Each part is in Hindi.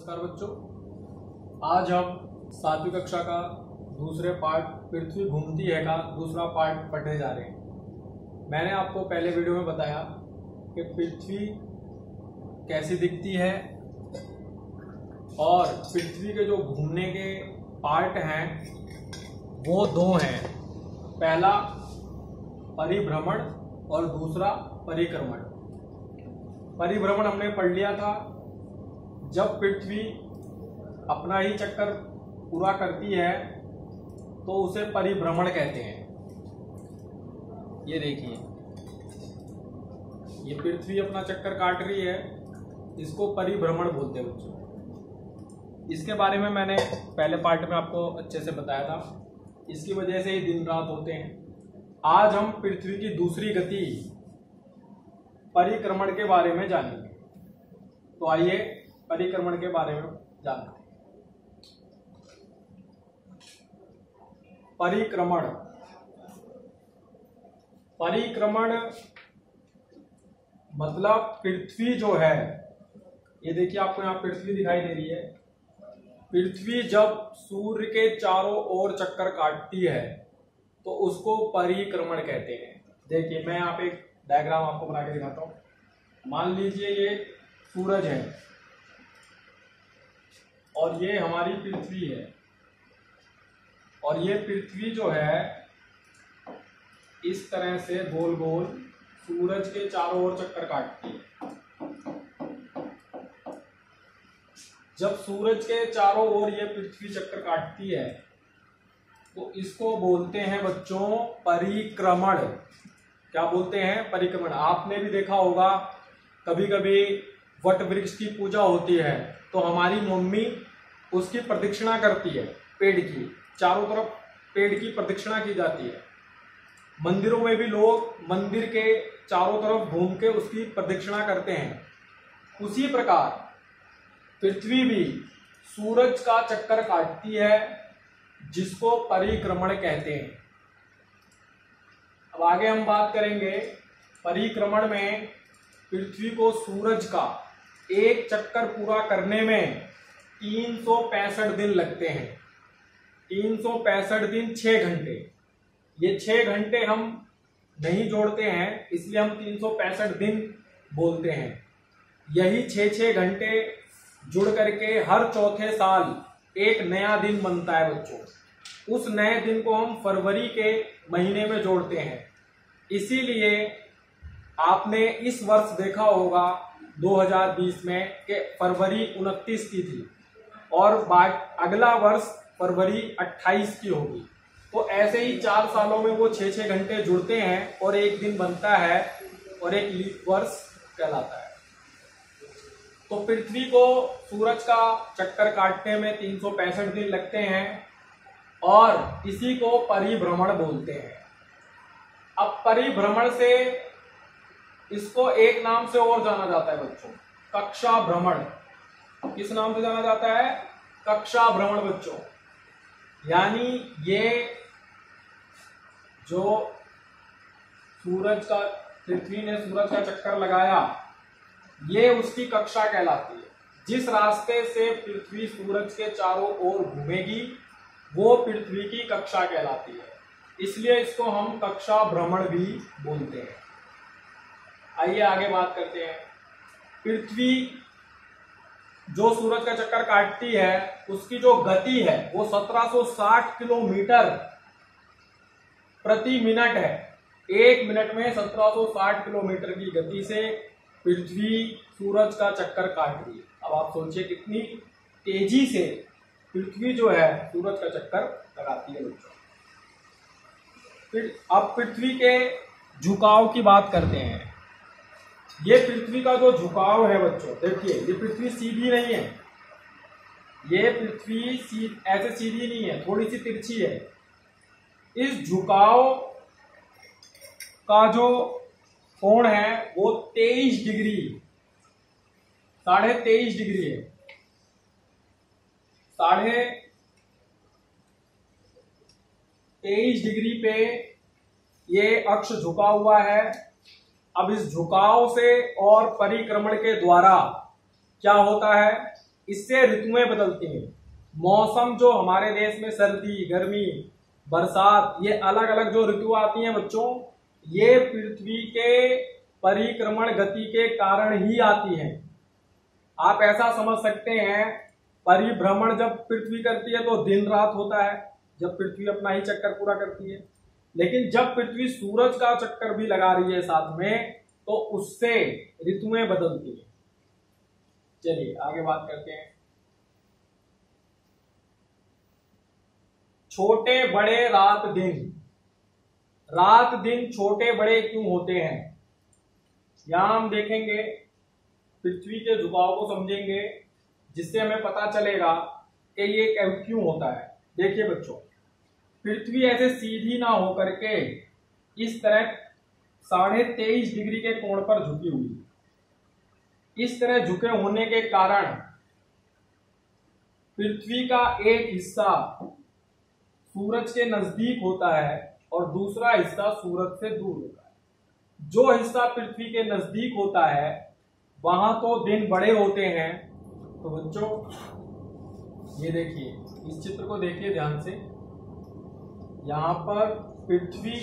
नमस्कार बच्चों, आज हम 7वीं कक्षा का दूसरे पार्ट पृथ्वी घूमती है का दूसरा पार्ट पढ़ने जा रहे हैं। मैंने आपको पहले वीडियो में बताया कि पृथ्वी कैसी दिखती है और पृथ्वी के जो घूमने के पार्ट हैं वो दो हैं, पहला परिभ्रमण और दूसरा परिक्रमण। परिभ्रमण हमने पढ़ लिया था, जब पृथ्वी अपना ही चक्कर पूरा करती है तो उसे परिभ्रमण कहते हैं। ये देखिए, ये पृथ्वी अपना चक्कर काट रही है, इसको परिभ्रमण बोलते हैं बच्चों। इसके बारे में मैंने पहले पार्ट में आपको अच्छे से बताया था, इसकी वजह से ही दिन रात होते हैं। आज हम पृथ्वी की दूसरी गति परिक्रमण के बारे में जानेंगे। तो आइए परिक्रमण के बारे में जानते हैं। परिक्रमण मतलब पृथ्वी जो है, ये देखिए आपको यहाँ पृथ्वी दिखाई दे रही है। पृथ्वी जब सूर्य के चारों ओर चक्कर काटती है तो उसको परिक्रमण कहते हैं। देखिए मैं यहाँ पे एक डायग्राम आपको बना के दिखाता हूं। मान लीजिए ये सूरज है और ये हमारी पृथ्वी है, और ये पृथ्वी जो है इस तरह से गोल गोल सूरज के चारों ओर चक्कर काटती है। जब सूरज के चारों ओर ये पृथ्वी चक्कर काटती है तो इसको बोलते हैं बच्चों परिक्रमण। क्या बोलते हैं? परिक्रमण। आपने भी देखा होगा, कभी कभी वट वृक्ष की पूजा होती है तो हमारी मम्मी उसकी प्रदक्षिणा करती है, पेड़ की चारों तरफ पेड़ की प्रदक्षिणा की जाती है। मंदिरों में भी लोग मंदिर के चारों तरफ घूम के उसकी प्रदक्षिणा करते हैं। उसी प्रकार पृथ्वी भी सूरज का चक्कर काटती है, जिसको परिक्रमण कहते हैं। अब आगे हम बात करेंगे। परिक्रमण में पृथ्वी को सूरज का एक चक्कर पूरा करने में 365 दिन लगते हैं। 365 दिन 6 घंटे। ये 6 घंटे हम नहीं जोड़ते हैं, इसलिए हम 365 दिन बोलते हैं। यही 6 घंटे जुड़ करके हर चौथे साल एक नया दिन बनता है बच्चों। उस नए दिन को हम फरवरी के महीने में जोड़ते हैं। इसीलिए आपने इस वर्ष देखा होगा 2020 में कि फरवरी 29 की थी और अगला वर्ष फरवरी 28 की होगी। तो ऐसे ही 4 सालों में वो 6 घंटे जुड़ते हैं और एक दिन बनता है और एक लीप वर्ष कहलाता है। तो पृथ्वी को सूरज का चक्कर काटने में 365 दिन लगते हैं और इसी को परिभ्रमण बोलते हैं। अब परिभ्रमण से इसको एक नाम से और जाना जाता है बच्चों, कक्षा भ्रमण। किस नाम से जाना जाता है? कक्षा भ्रमण बच्चों। यानी ये जो पृथ्वी ने सूरज का चक्कर लगाया, ये उसकी कक्षा कहलाती है। जिस रास्ते से पृथ्वी सूरज के चारों ओर घूमेगी वो पृथ्वी की कक्षा कहलाती है। इसलिए इसको हम कक्षा भ्रमण भी बोलते हैं। आइए आगे बात करते हैं। पृथ्वी जो सूरज का चक्कर काटती है उसकी जो गति है वो 1760 किलोमीटर प्रति मिनट है। 1 मिनट में 1760 किलोमीटर की गति से पृथ्वी सूरज का चक्कर काट रही है। अब आप सोचिए कितनी तेजी से पृथ्वी जो है सूरज का चक्कर लगाती है बच्चों। फिर अब पृथ्वी के झुकाव की बात करते हैं। ये पृथ्वी का जो झुकाव है बच्चों, देखिए ये पृथ्वी सीधी नहीं है, ये पृथ्वी ऐसे सीधी नहीं है, थोड़ी सी तिरछी है। इस झुकाव का जो कोण है वो 23 डिग्री 23.5 डिग्री है। 23.5 डिग्री पे ये अक्ष झुका हुआ है। अब इस झुकाव से और परिक्रमण के द्वारा क्या होता है इससे ऋतुएं बदलती हैं। मौसम जो हमारे देश में सर्दी, गर्मी, बरसात, ये अलग अलग जो ऋतु आती हैं बच्चों, ये पृथ्वी के परिक्रमण गति के कारण ही आती हैं। आप ऐसा समझ सकते हैं, परिभ्रमण जब पृथ्वी करती है तो दिन रात होता है, जब पृथ्वी अपना ही चक्कर पूरा करती है। लेकिन जब पृथ्वी सूरज का चक्कर भी लगा रही है साथ में, तो उससे ऋतुएं बदलती हैं। चलिए आगे बात करते हैं। छोटे बड़े रात दिन। रात दिन छोटे बड़े क्यों होते हैं, यहां हम देखेंगे, पृथ्वी के झुकाव को समझेंगे, जिससे हमें पता चलेगा कि ये क्यों होता है। देखिए बच्चों, पृथ्वी ऐसे सीधी ना होकर के इस तरह 23.5 डिग्री के कोण पर झुकी हुई। इस तरह झुके होने के कारण पृथ्वी का एक हिस्सा सूरज के नजदीक होता है और दूसरा हिस्सा सूरज से दूर होता है। जो हिस्सा पृथ्वी के नजदीक होता है वहां तो दिन बड़े होते हैं। तो बच्चों ये देखिए, इस चित्र को देखिए ध्यान से। यहाँ पर पृथ्वी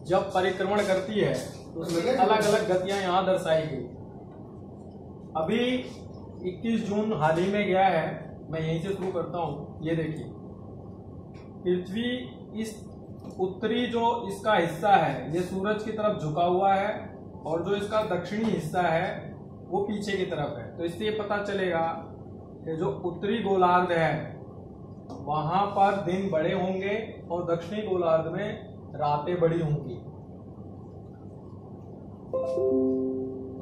जब परिक्रमण करती है तो उसमें अलग अलग गतियां यहाँ दर्शाई गई। अभी 21 जून हाल ही में गया है, मैं यहीं से शुरू करता हूँ। ये देखिए, पृथ्वी इस उत्तरी जो इसका हिस्सा है ये सूरज की तरफ झुका हुआ है, और जो इसका दक्षिणी हिस्सा है वो पीछे की तरफ है। तो इससे ये पता चलेगा कि जो उत्तरी गोलार्ध है वहां पर दिन बड़े होंगे और दक्षिणी गोलार्ध में रातें बड़ी होंगी।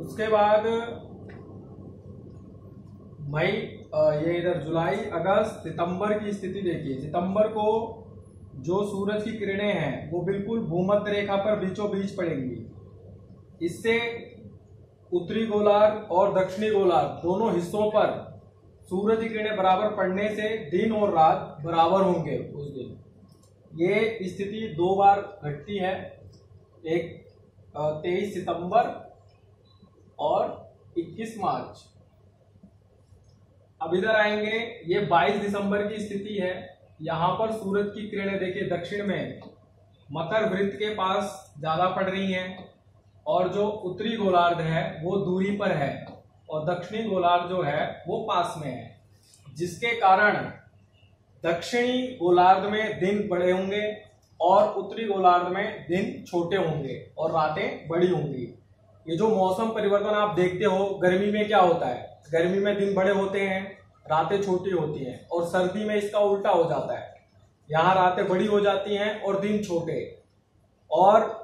उसके बाद मई, ये इधर जुलाई, अगस्त, सितंबर की स्थिति देखिए। सितंबर को जो सूरज की किरणें हैं वो बिल्कुल भूमध्य रेखा पर बीचों बीच पड़ेंगी। इससे उत्तरी गोलार्ध और दक्षिणी गोलार्ध दोनों हिस्सों पर सूरज की किरणें बराबर पड़ने से दिन और रात बराबर होंगे उस दिन। ये स्थिति 2 बार घटती है, एक 23 सितंबर और 21 मार्च। अब इधर आएंगे, ये 22 दिसंबर की स्थिति है। यहां पर सूरज की किरणें देखिए दक्षिण में मकर वृत्त के पास ज्यादा पड़ रही हैं, और जो उत्तरी गोलार्ध है वो दूरी पर है और दक्षिणी गोलार्ध जो है वो पास में है, जिसके कारण दक्षिणी गोलार्ध में दिन बड़े होंगे और उत्तरी गोलार्ध में दिन छोटे होंगे और रातें बड़ी होंगी। ये जो मौसम परिवर्तन आप देखते हो, गर्मी में क्या होता है, गर्मी में दिन बड़े होते हैं, रातें छोटी होती हैं, और सर्दी में इसका उल्टा हो जाता है, यहाँ रातें बड़ी हो जाती हैं और दिन छोटे। और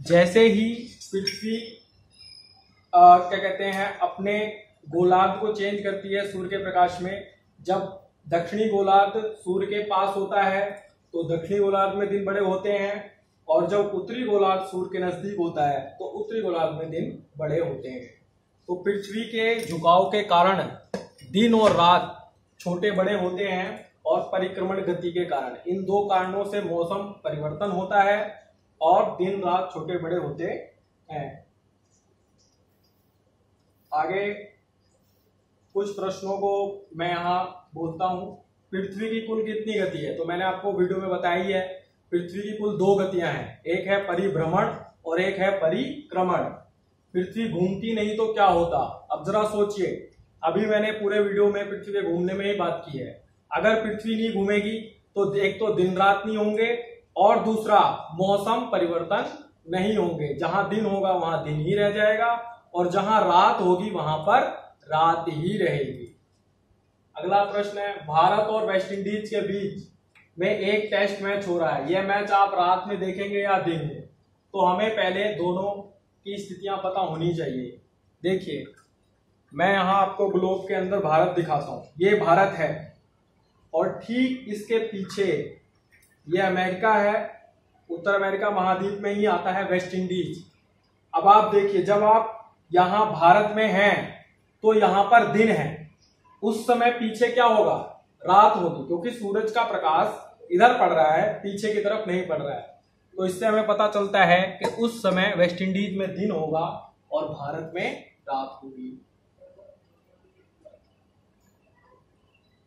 जैसे ही पृथ्वी क्या कहते हैं अपने गोलार्ध को चेंज करती है सूर्य के प्रकाश में, जब दक्षिणी गोलार्ध सूर्य के पास होता है तो दक्षिणी गोलार्ध में दिन बड़े होते हैं, और जब उत्तरी गोलार्ध सूर्य के नजदीक होता है तो उत्तरी गोलार्ध में दिन बड़े होते हैं। तो पृथ्वी के झुकाव के कारण दिन और रात छोटे बड़े होते हैं, और परिक्रमण गति के कारण, इन 2 कारणों से मौसम परिवर्तन होता है और दिन रात छोटे बड़े होते हैं। आगे कुछ प्रश्नों को मैं यहाँ बोलता हूँ। पृथ्वी की कुल कितनी गति है, तो मैंने आपको वीडियो में बताई है, पृथ्वी की कुल 2 गतियां हैं, एक है परिभ्रमण और एक है परिक्रमण। पृथ्वी घूमती नहीं तो क्या होता, अब जरा सोचिए। अभी मैंने पूरे वीडियो में पृथ्वी के घूमने में ही बात की है। अगर पृथ्वी नहीं घूमेगी तो एक तो दिन रात नहीं होंगे, और दूसरा मौसम परिवर्तन नहीं होंगे। जहां दिन होगा वहां दिन ही रह जाएगा, और जहां रात होगी वहां पर रात ही रहेगी। अगला प्रश्न है, भारत और वेस्ट इंडीज के बीच में एक टेस्ट मैच हो रहा है। यह मैच आप रात में देखेंगे या दिन में, तो हमें पहले दोनों की स्थितियां पता होनी चाहिए। देखिए, मैं यहां आपको ग्लोब के अंदर भारत दिखाता हूं। ये भारत है, और ठीक इसके पीछे ये अमेरिका है। उत्तर अमेरिका महाद्वीप में ही आता है वेस्ट इंडीज। अब आप देखिए, जब आप यहां भारत में हैं तो यहां पर दिन है, उस समय पीछे क्या होगा, रात होगी, क्योंकि सूरज का प्रकाश इधर पड़ रहा है, पीछे की तरफ नहीं पड़ रहा है। तो इससे हमें पता चलता है कि उस समय वेस्ट इंडीज में दिन होगा और भारत में रात होगी।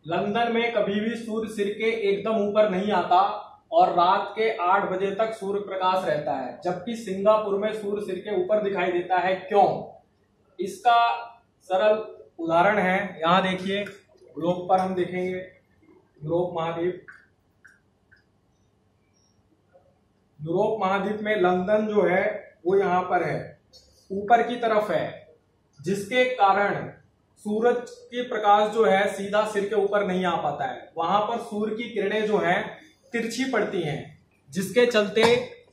लंदन में कभी भी सूर्य सिर के एकदम ऊपर नहीं आता और रात के 8 बजे तक सूर्य प्रकाश रहता है, जबकि सिंगापुर में सूर्य सिर के ऊपर दिखाई देता है। क्यों? इसका सरल उदाहरण है, यहां देखिए, ग्लोब पर हम देखेंगे। यूरोप महाद्वीप में लंदन जो है वो यहां पर है, ऊपर की तरफ है, जिसके कारण सूरज की प्रकाश जो है सीधा सिर के ऊपर नहीं आ पाता है। वहां पर सूर्य की किरणें जो हैं तिरछी पड़ती हैं, जिसके चलते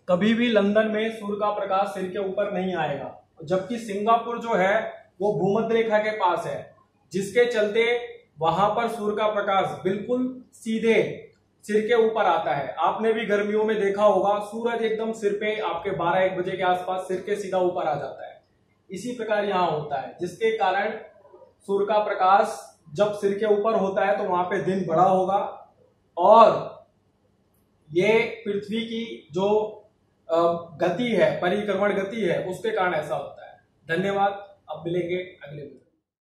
कभी भी लंदन में सूर्य का प्रकाश सिर के ऊपर नहीं आएगा। जबकि सिंगापुर जो है वो भूमध्य रेखा के पास है, जिसके चलते वहां पर सूर्य का प्रकाश बिल्कुल सीधे सिर के ऊपर आता है। आपने भी गर्मियों में देखा होगा, सूरज एकदम सिर पे आपके 12-1 बजे के आसपास सिर के सीधा ऊपर आ जाता है। इसी प्रकार यहाँ होता है, जिसके कारण सूर्य का प्रकाश जब सिर के ऊपर होता है तो वहां पे दिन बड़ा होगा, और ये पृथ्वी की जो गति है, परिक्रमण गति है, उसके कारण ऐसा होता है। धन्यवाद। अब मिलेंगे अगले वीडियो।